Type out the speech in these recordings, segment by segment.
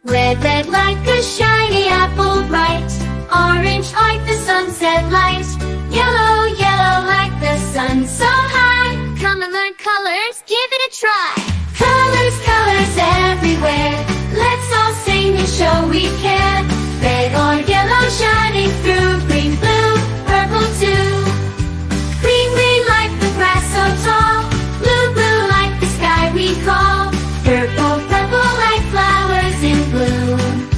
Red, red like a shiny apple bright. Orange like the sunset light. Yellow, yellow like the sun so high. Come and learn colors, give it a try. Colors, colors everywhere. Let's all sing and show we care. Red or yellow shining through. Green, blue, purple too. Green, green like the grass so tall. Blue, blue like the sky we call. Purple, purple like flowers in bloom.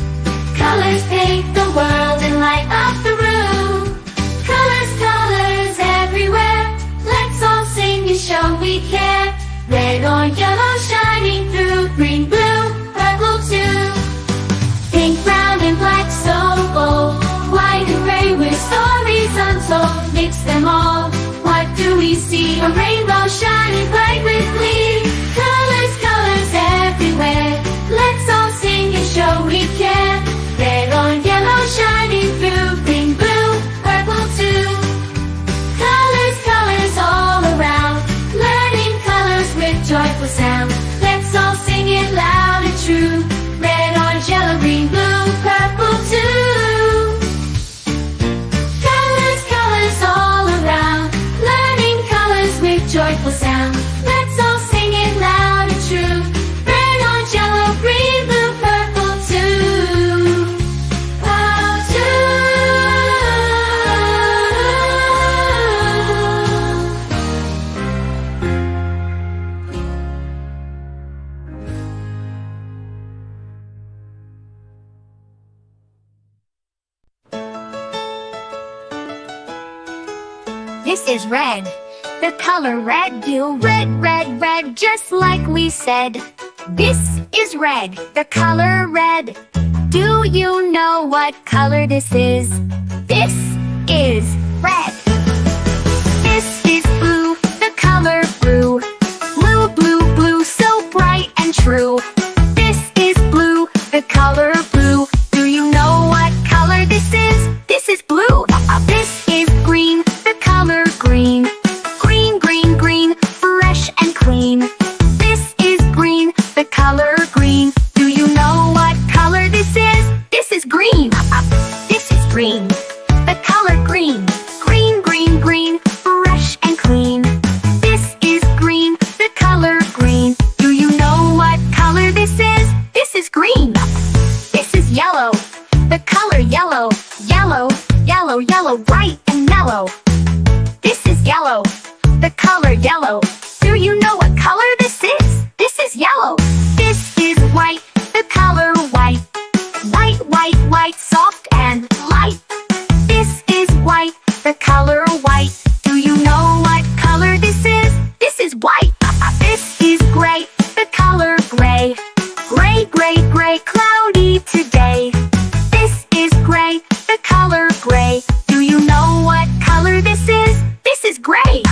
Colors paint the world and light up the room. Colors, colors everywhere. Let's all sing and show we care. Red or yellow shining through. Green, blue, purple too. Pink, brown and black so bold. White and gray with stories untold. Mix them all. What do we see? A rainbow shining bright with glee. Colors, colors everywhere. Let's all sing and show we care. Red or yellow shining through. Green, blue, purple too. Colors, colors all around. Learning colors with joyful sound. Let's all sing it loud and true. Red, orange, yellow, green, blue, purple too. Colors, colors all around. Learning colors with joyful sound. Let's all sing it loud and true. Red, orange, yellow, green, blue, purple too. Oh, too. This is red, the color red. Do red, red, red, just like we said. This is red, the color red. Do you know what color this is? This is red. This is blue, the color blue. Blue, blue, blue, so bright and true. This is blue, the color blue. Do you know what color this is? This is blue. This is green, the color green. Green, green, green, fresh and clean. This is green, the color green. Do you know what color this is? This is green. This is green, the color green. Green, green, green, fresh and clean. This is green, the color green. Do you know what color this is? This is green. This is yellow, the color yellow. Yellow, yellow, yellow, bright and mellow. This is yellow, the color yellow. Do you know what color this is? This is yellow. This is white, the color white. White, white, white, soft and light. This is white, the color white. Do you know what color this is? This is white. This is gray, the color gray. Gray, gray, gray, cloudy today. This is gray, the color gray. Do you know what color this is? This is gray.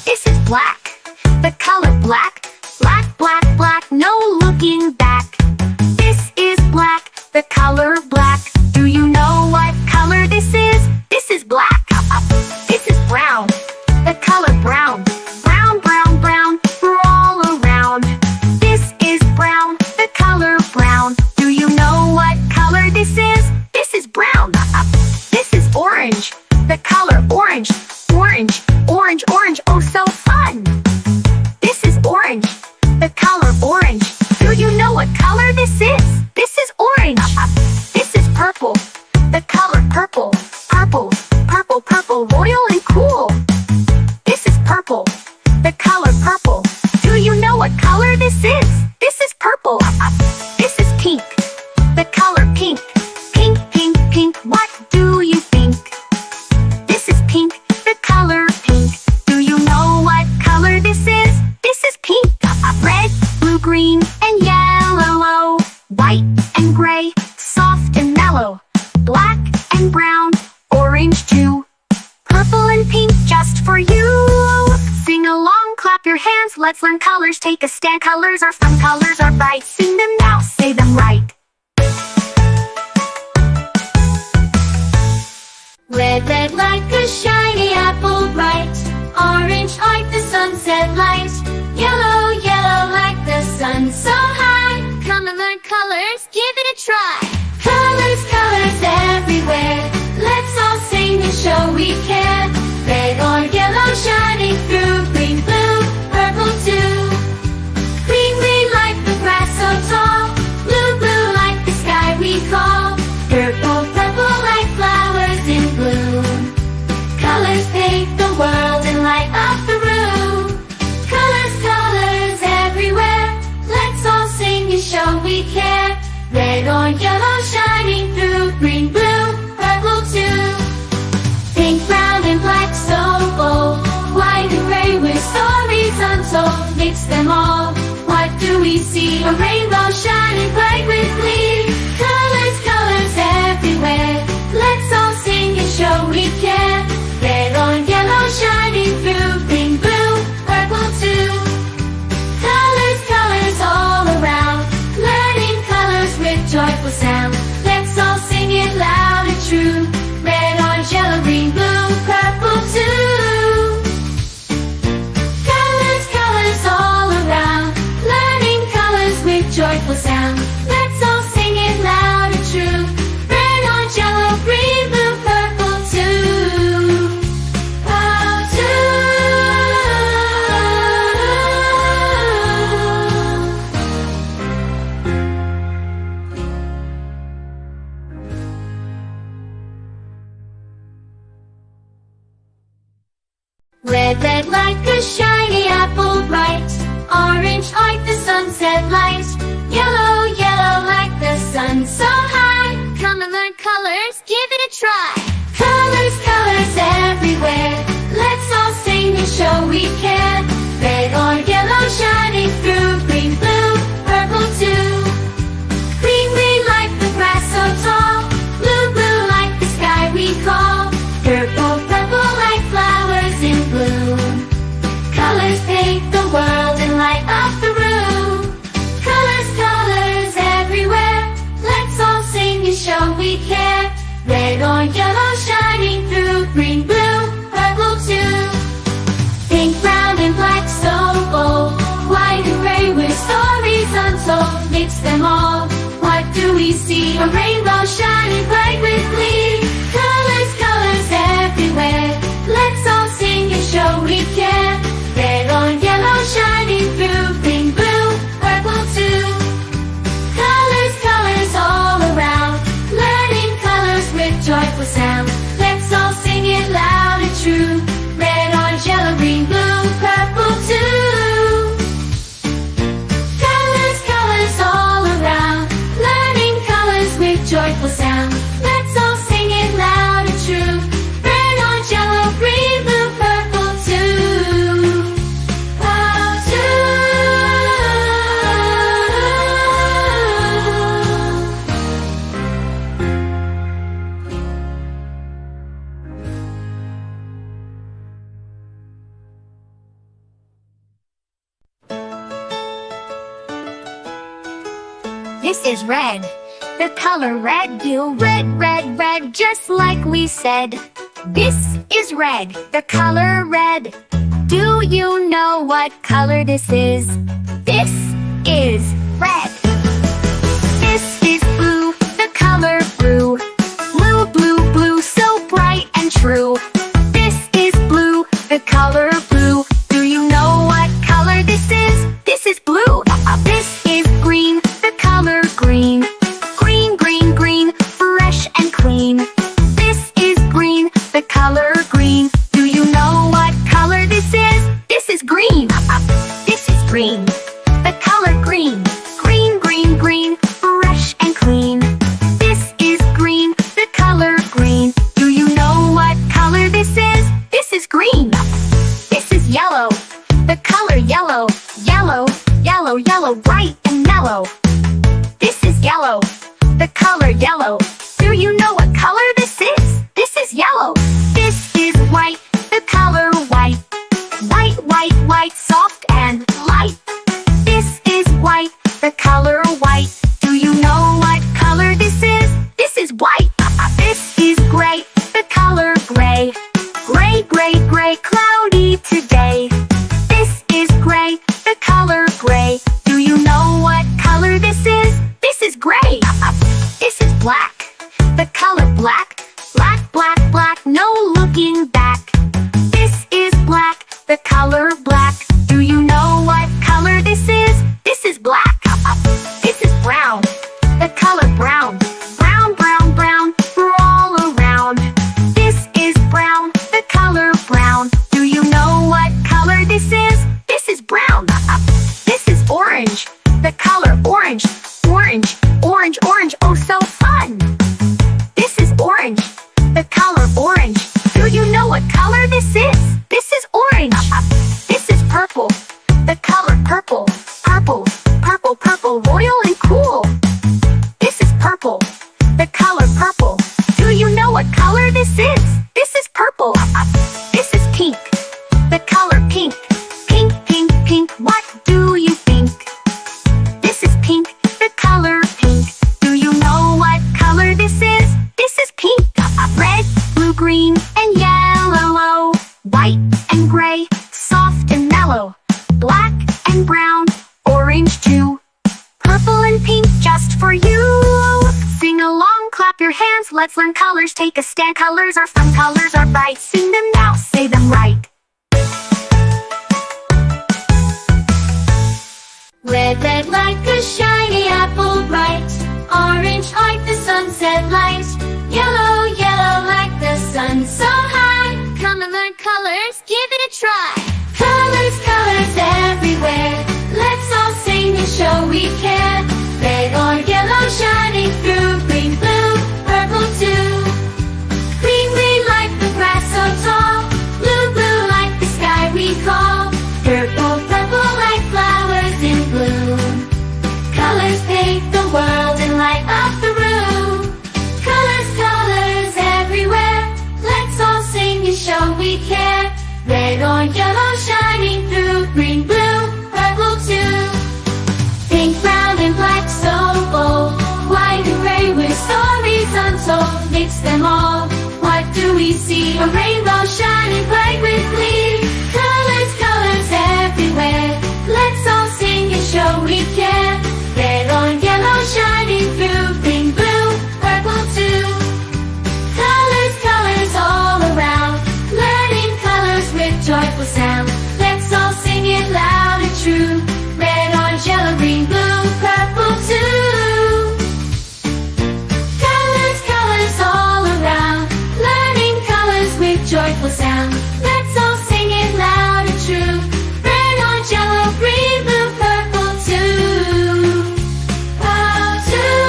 This is black, the color black. Black, black, black, no looking back. This is black, the color black. Do you know what color this is? This is black. This is brown, the color brown. Brown, brown, brown, we're all around. This is brown, the color brown. Do you know what color this is? This is brown. This is orange, the color orange. Orange, orange, orange, oh so fun. This is orange, the color orange. Do you know what color this is? This is orange. This is purple, the color purple. Purple, purple, purple, royal and cool. This is purple, the color purple. Do you know what color this is? This is purple. This is pink, the color pink. Pink, pink, pink, what do you think? This is pink, the color pink. Do you know what color this is? This is pink. Red, blue, green, and yellow. White and gray, soft and mellow. Black and brown, orange too. Purple and pink just for you. Sing along, clap your hands, let's learn colors. Take a stand, colors are fun, colors are bright. Sing them now, say them right. Red, red like a shiny apple bright. Orange like the sunset light. Yellow, yellow like the sun so high. Come and learn colors. colors, give it a try. Colors, colors everywhere. Let's all sing and show we care. Red or yellow shining through, green, blue, purple too. Green, green like the grass so tall, blue, blue like the sky we call. Purple, purple like flowers in bloom. Colors paint the world and light up the room. Colors, colors everywhere. Let's all sing and show we care. Red or yellow shining through, green, blue, purple too. Pink, brown and black so bold, white and gray with stories untold. Mix them all, what do we see? A rainbow shining bright with glee. Colors, colors everywhere. Let's all sing and show we care. Red or yellow shining through, green, blue, purple too. Colors, colors all around, learning colors with joyful sound. Let's all sing it loud and true. Red, orange, yellow, green, blue, purple too. Colors, colors all around, learning colors with joyful sound. Let's all sing it loud and true. Red, orange, yellow, green, blue, purple too. Oh, too. Red, red like a shiny apple bright. Orange like the sunset light. Yellow, yellow like the sun so high. Come and learn colors, give it a try. Colors, colors everywhere. Let's all sing and show we care. Red or yellow shining through, green, blue, purple too. Green, green like the grass so tall, blue, blue like the sky we call. Purple, purple like flowers in bloom. Colors paint the world and light up the room. Colors, colors everywhere. Let's all sing and show we care. Red or yellow shining through, green, blue, purple too. Pink, brown and black so bold, white and gray with stories untold. Mix them all, what do we see? A rainbow shining bright with glee. Colors, colors everywhere. Let's all sing and show we care. Red or yellow shining through, green, blue, purple too. Colors, colors all around, learning colors with joyful sound. Let's all sing it loud and true. Red, orange, yellow, green, blue, purple too. Colors, colors all around, learning colors with joyful sound. Let's all sing it loud and true. Red, orange, yellow, green, blue, purple too. Oh, this is red. The color red, do red, red, red, just like we said. This is red, the color red. Do you know what color this is? This is red. This is blue, the color blue. Blue, blue, blue, so bright and true. This is blue, the color blue. Do you know what color this is? This is blue. This is green, the color green. Green, green, green, fresh and clean. This is green, the color green. Do you know what color this is? This is green. This is green, the color green. This is black, the color black. Black, black, black, no looking back. This is black, the color black. Do you know what color this is? This is black. This is brown, the color brown. Brown, brown, brown, we're all around. This is brown, the color brown. Do you know what color this is? This is brown. This is orange, the color orange. Orange, orange, orange, oh so fun. This is orange, the color orange. Do you know what color this is? This is orange. This is purple, the color purple. Purple, purple, purple, royal and cool. This is purple, the color purple. Do you know what color this is? This is purple. This is pink, the color pink. Pink, pink, pink, what do you think? This is pink, the color pink. Do you know what color this is? This is pink. Red, blue, green, and yellow. White and gray, soft and mellow. Black and brown, orange too. Purple and pink just for you. Sing along, clap your hands, let's learn colors. Take a stand, colors are fun, colors are bright. Sing them now, say them right. Red, red like a shiny apple bright. Orange like the sunset light. Yellow, yellow like the sun so high. Come and learn colors, give it a try. Colors, colors everywhere. Let's all sing and show we care. Red or yellow shining through. Green, blue, purple too. Green, green like the grass so tall. Blue, blue like the sky we call. Purple, purple like flowers in bloom. Colors paint the world and light up the room. Colors, colors everywhere. Let's all sing and show we care. Red or yellow shining through. Green, blue, purple too. Pink, brown and black so bold. White and gray with stories untold. Mix them all, what do we see? A rainbow shining bright with glee. Colors, colors everywhere. Let's all sing and show we care. Red or yellow shining through. Green, blue, purple too. Colors, colors all around. Learning colors with joyful sound. Let's all sing it loud and true. Red, orange, yellow, green, blue, purple too. Colors, colors all around. Learning colors with joyful sound. Let's all sing it loud and true. Red, orange, yellow, green, blue, purple too. Oh, too.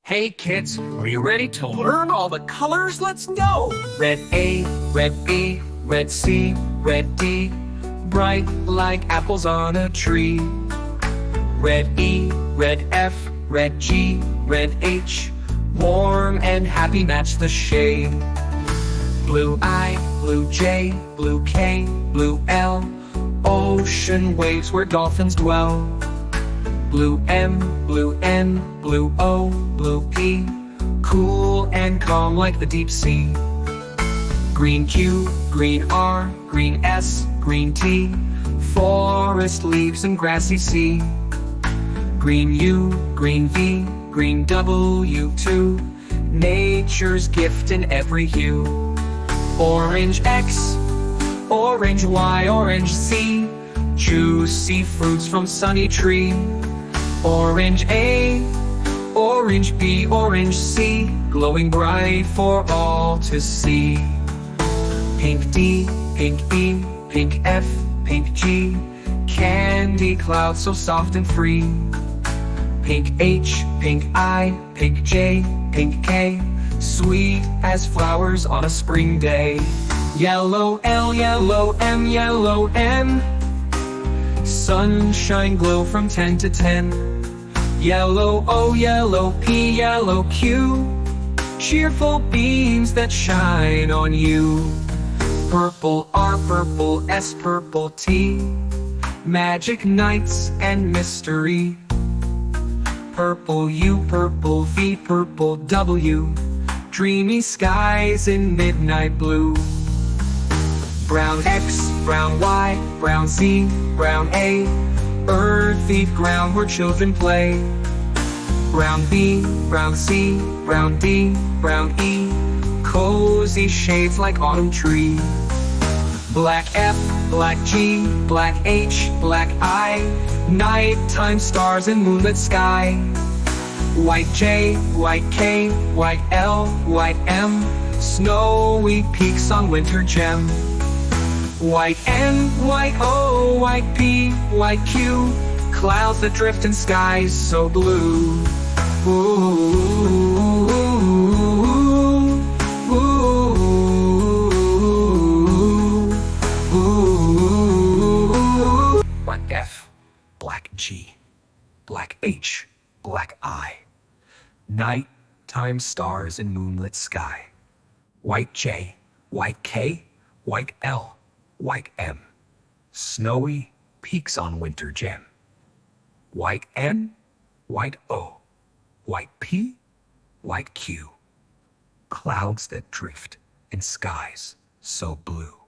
Hey kids, are you ready to learn all the colors? Let's go! Red A, red B, red C, red D, bright like apples on a tree. Red E, red F, red G, red H, warm and happy match the shade. Blue I, blue J, blue K, blue L, ocean waves where dolphins dwell. Blue M, blue N, blue O, blue P, cool and calm like the deep sea. Green Q, green R, green S, green T, forest leaves and grassy sea. Green U, green V, green W too, nature's gift in every hue. Orange X, orange Y, orange Z, juicy fruits from sunny tree. Orange A, orange B, orange C, glowing bright for all to see. Pink D, pink E, pink F, pink G, candy clouds so soft and free. Pink H, pink I, pink J, pink K, sweet as flowers on a spring day. Yellow L, yellow M, yellow N, sunshine glow from 10 to 10. Yellow O, yellow P, yellow Q, cheerful beams that shine on you. Purple R, purple S, purple T, magic nights and mystery. purple U, purple V, purple W. Dreamy skies in midnight blue. Brown X, brown Y, brown Z, brown A. Earthy ground where children play. Brown B, brown C, brown D, brown E. Cozy shades like autumn tree. Black F, black G, black H, black I. Nighttime stars and moonlit sky. White J, white K, white L, white M. Snowy peaks on winter gem. White N, white O, white P, white Q. Clouds that drift in skies so blue. Ooh, ooh, ooh. Black F, black G, black H, black I. Nighttime stars and moonlit sky. White J, white K, white L, white M. Snowy peaks on winter gem. White N, white O, white P, white Q. Clouds that drift in skies so blue.